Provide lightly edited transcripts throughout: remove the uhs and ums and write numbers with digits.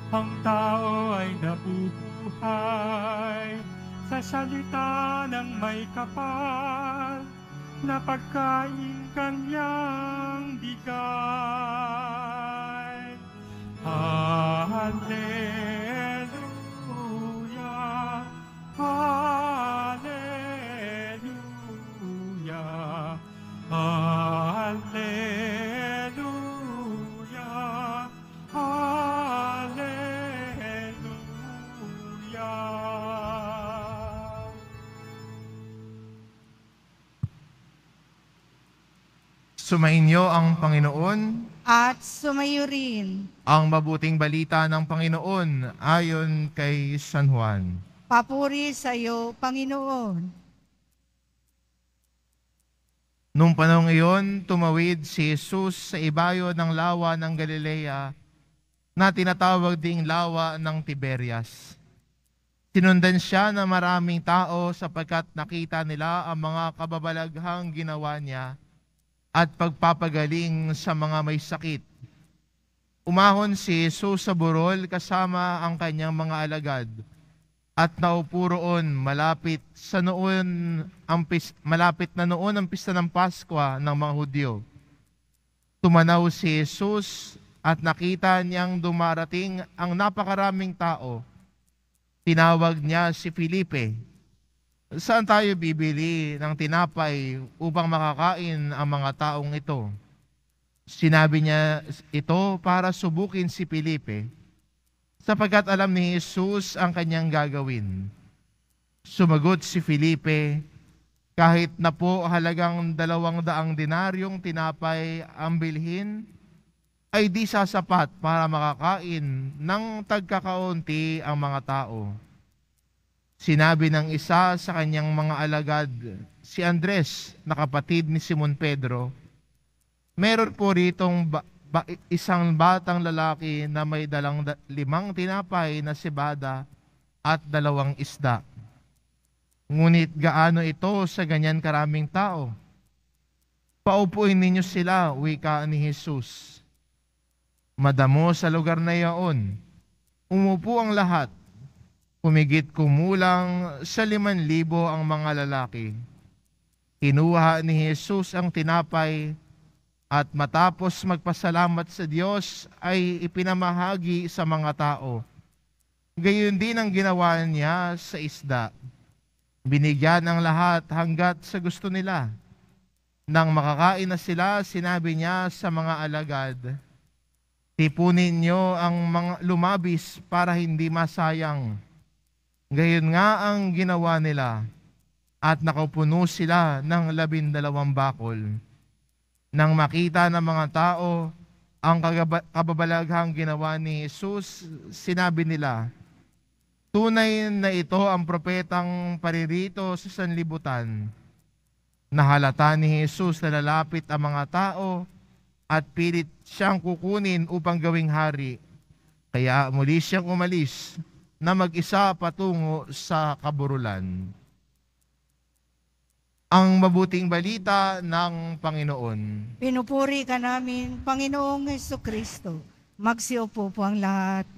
ang tao ay nabubuhay sa salita ng may kapal na pagkain kanyang bigay. Hallelujah, Hallelujah, Hallelujah, Hallelujah. Sumainyo ang Panginoon. At sumayo rin. Ang mabuting balita ng Panginoon ayon kay San Juan. Papuri sa iyo, Panginoon. Nung panahong iyon, tumawid si Jesus sa ibayo ng lawa ng Galilea na tinatawag ding lawa ng Tiberias. Sinundan siya ng maraming tao sapagkat nakita nila ang mga kababalaghang ginawa niya at pagpapagaling sa mga may sakit. Umahon si Jesus sa burol kasama ang kanyang mga alagad at naupo roon malapit na noon ang pista ng Paskwa ng mga Hudyo. Tumanaw si Jesus at nakita niyang dumarating ang napakaraming tao. Tinawag niya si Felipe. Saan tayo bibili ng tinapay upang makakain ang mga taong ito? Sinabi niya ito para subukin si Felipe, sapagkat alam ni Jesus ang kanyang gagawin. Sumagot si Felipe, kahit na po halagang 200 denaryong tinapay ang bilhin, ay di sasapat para makakain ng tagkakaunti ang mga tao. Sinabi ng isa sa kanyang mga alagad, si Andres, na kapatid ni Simon Pedro, meron po ritong isang batang lalaki na may dalang 5 tinapay na sibada at 2 isda. Ngunit gaano ito sa ganyan karaming tao? Paupuin ninyo sila, wika ni Jesus. Madamo sa lugar na iyon, umupo ang lahat. Humigit kumulang sa 5,000 ang mga lalaki. Kinuha ni Jesus ang tinapay at matapos magpasalamat sa Diyos ay ipinamahagi sa mga tao. Gayon din ang ginawa niya sa isda. Binigyan ang lahat hanggat sa gusto nila. Nang makakain na sila, sinabi niya sa mga alagad, tipunin niyo ang mga lumabis para hindi masayang. Gayon nga ang ginawa nila at nakapuno sila ng 12 bakol. Nang makita ng mga tao ang kababalaghang ginawa ni Jesus, sinabi nila, tunay na ito ang propetang paririto sa sanlibutan. Nahalata ni Jesus na lalapit ang mga tao at pilit siyang kukunin upang gawing hari. Kaya muli siyang umalis na mag-isa patungo sa kaburulan. Ang mabuting balita ng Panginoon. Pinupuri ka namin, Panginoong Hesukristo. Magsiupo po ang lahat.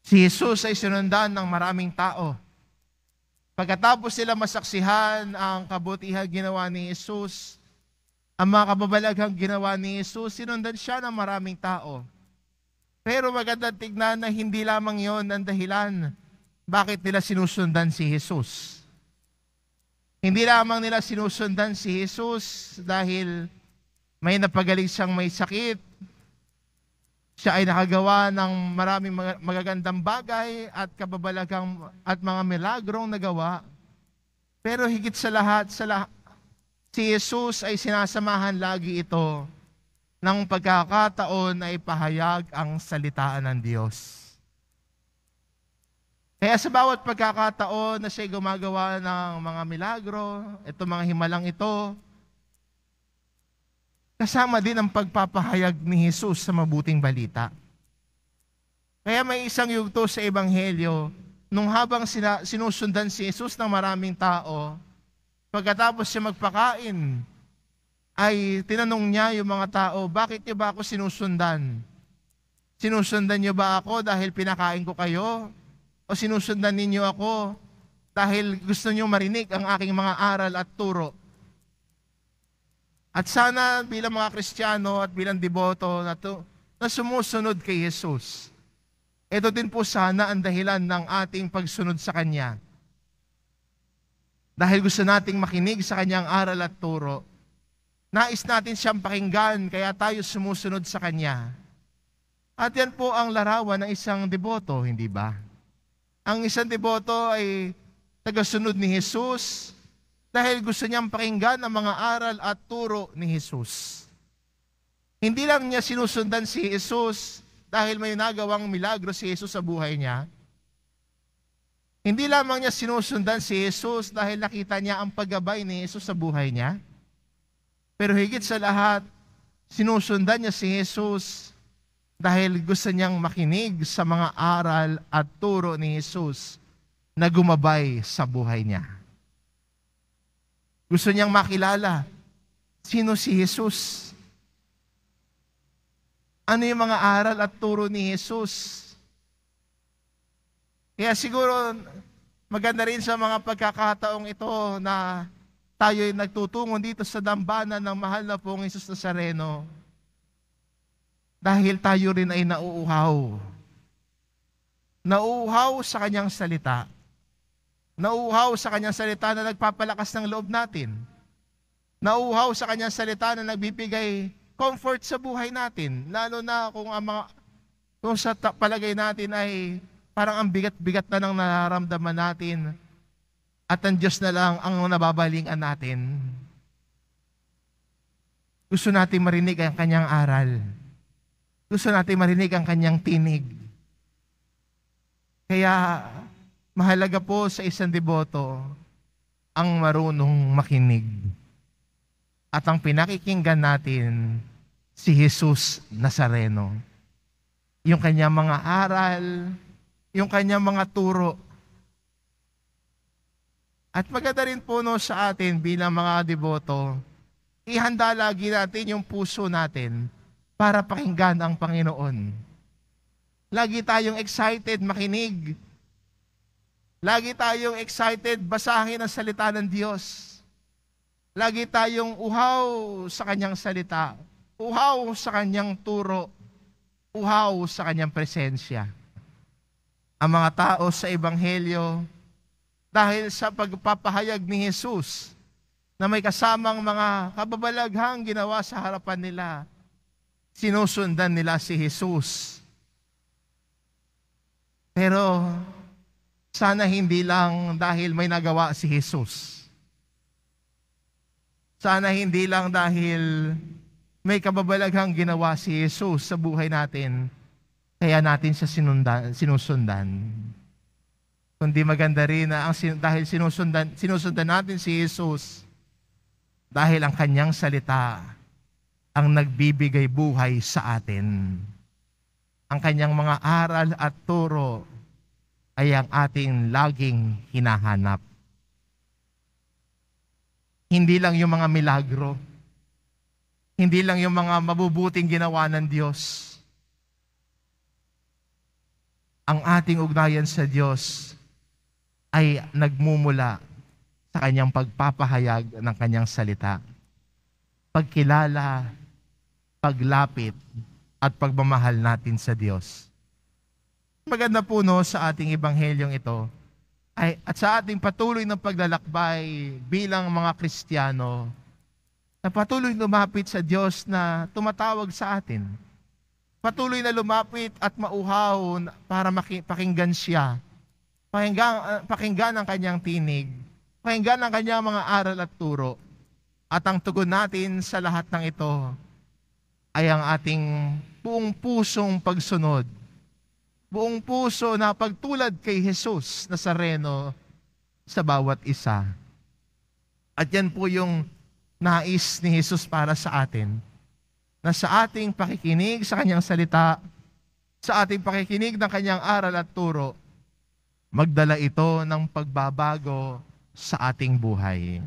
Si Jesus ay sinundan ng maraming tao. Pagkatapos sila masaksihan ang kabutihang ginawa ni Jesus, ang mga kababalaghang ginawa ni Jesus, sinundan siya ng maraming tao. Pero magandang tignan na hindi lamang yon ang dahilan bakit nila sinusundan si Jesus. Hindi lamang nila sinusundan si Jesus dahil may napagaling siyang may sakit, siya ay nakagawa ng maraming magagandang bagay at kababalaghang at mga milagrong nagawa. Pero higit sa lahat, si Jesus ay sinasamahan lagi ito ng pagkakataon na ipahayag ang salitaan ng Diyos. Kaya sa bawat pagkakataon na siya gumagawa ng mga milagro, itong mga himalang ito, kasama din ang pagpapahayag ni Jesus sa mabuting balita. Kaya may isang yugto sa Ebanghelyo, nung habang sinusundan si Jesus ng maraming tao, pagkatapos siya magpakain, ay tinanong niya yung mga tao, bakit niyo ba ako sinusundan? Sinusundan niyo ba ako dahil pinakain ko kayo? O sinusundan ninyo ako dahil gusto niyo marinig ang aking mga aral at turo? At sana bilang mga Kristiyano at bilang deboto na sumusunod kay Jesus, ito din po sana ang dahilan ng ating pagsunod sa Kanya. Dahil gusto nating makinig sa Kanyang aral at turo, nais natin siyang pakinggan, kaya tayo sumusunod sa Kanya. At yan po ang larawan ng isang deboto, hindi ba? Ang isang deboto ay tagasunod ni Jesus dahil gusto niyang pakinggan ang mga aral at turo ni Jesus. Hindi lang niya sinusundan si Jesus dahil may nagawang milagro si Jesus sa buhay niya. Hindi lamang niya sinusundan si Jesus dahil nakita niya ang paggabay ni Jesus sa buhay niya. Pero higit sa lahat, sinusundan niya si Jesus dahil gusto niyang makinig sa mga aral at turo ni Jesus na gumabay sa buhay niya. Gusto niyang makilala sino si Jesus. Ano yung mga aral at turo ni Jesus? Kaya siguro maganda rin sa mga pagkakataong ito na tayo'y nagtutungo dito sa dambana ng mahal na pong Jesus Nazareno dahil tayo rin ay nauuhaw. Nauuhaw sa Kanyang salita. Nauuhaw sa Kanyang salita na nagpapalakas ng loob natin. Nauuhaw sa Kanyang salita na nagbibigay comfort sa buhay natin. Lalo na kung sa palagay natin ay parang ang bigat-bigat na ng nararamdaman natin at ang Diyos na lang ang nababalingan natin. Gusto natin marinig ang Kanyang aral. Gusto natin marinig ang Kanyang tinig. Kaya mahalaga po sa isang deboto ang marunong makinig. At ang pinakikinggan natin si Jesus Nazareno. Yung Kanyang mga aral, yung Kanyang mga turo. At maganda rin po sa atin bilang mga deboto, ihanda lagi natin yung puso natin para pakinggan ang Panginoon. Lagi tayong excited makinig. Lagi tayong excited basahin ang salita ng Diyos. Lagi tayong uhaw sa Kanyang salita. Uhaw sa Kanyang turo. Uhaw sa Kanyang presensya. Ang mga tao sa Ebanghelyo, dahil sa pagpapahayag ni Jesus na may kasamang mga kababalaghang ginawa sa harapan nila, sinusundan nila si Jesus. Pero sana hindi lang dahil may nagawa si Jesus. Sana hindi lang dahil may kababalaghang ginawa si Jesus sa buhay natin, kaya natin siya sinusundan. Kundi maganda rin na dahil sinusundan natin si Jesus, dahil ang Kanyang salita ang nagbibigay buhay sa atin. Ang Kanyang mga aral at turo ay ang ating laging hinahanap. Hindi lang yung mga milagro, hindi lang yung mga mabubuting ginawa ng Diyos. Ang ating ugnayan sa Diyos ay nagmumula sa Kanyang pagpapahayag ng Kanyang salita. Pagkilala, paglapit, at pagmamahal natin sa Diyos. Maganda po sa ating ebanghelyong ito at sa ating patuloy ng paglalakbay bilang mga Kristiyano na patuloy lumapit sa Diyos na tumatawag sa atin. Patuloy na lumapit at mauhaw para pakinggan siya. Pakinggan ang Kanyang tinig. Pakinggan ang Kanyang mga aral at turo. At ang tugon natin sa lahat ng ito ay ang ating buong pusong pagsunod. Buong puso na pagtulad kay Jesus Nazareno sa bawat isa. At yan po yung nais ni Jesus para sa atin. Na sa ating pakikinig sa Kanyang salita, sa ating pakikinig ng Kanyang aral at turo, magdala ito ng pagbabago sa ating buhay.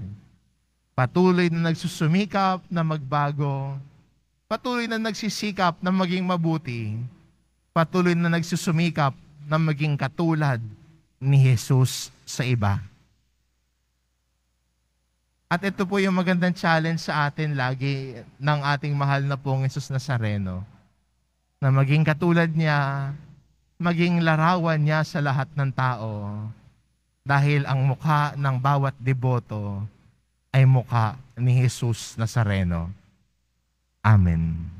Patuloy na nagsusumikap na magbago. Patuloy na nagsisikap na maging mabuti. Patuloy na nagsusumikap na maging katulad ni Jesus sa iba. At ito po yung magandang challenge sa atin lagi ng ating mahal na pong Jesus Nazareno. Na maging katulad niya, maging larawan niya sa lahat ng tao. Dahil ang mukha ng bawat deboto ay mukha ni Jesus Nazareno. Amen.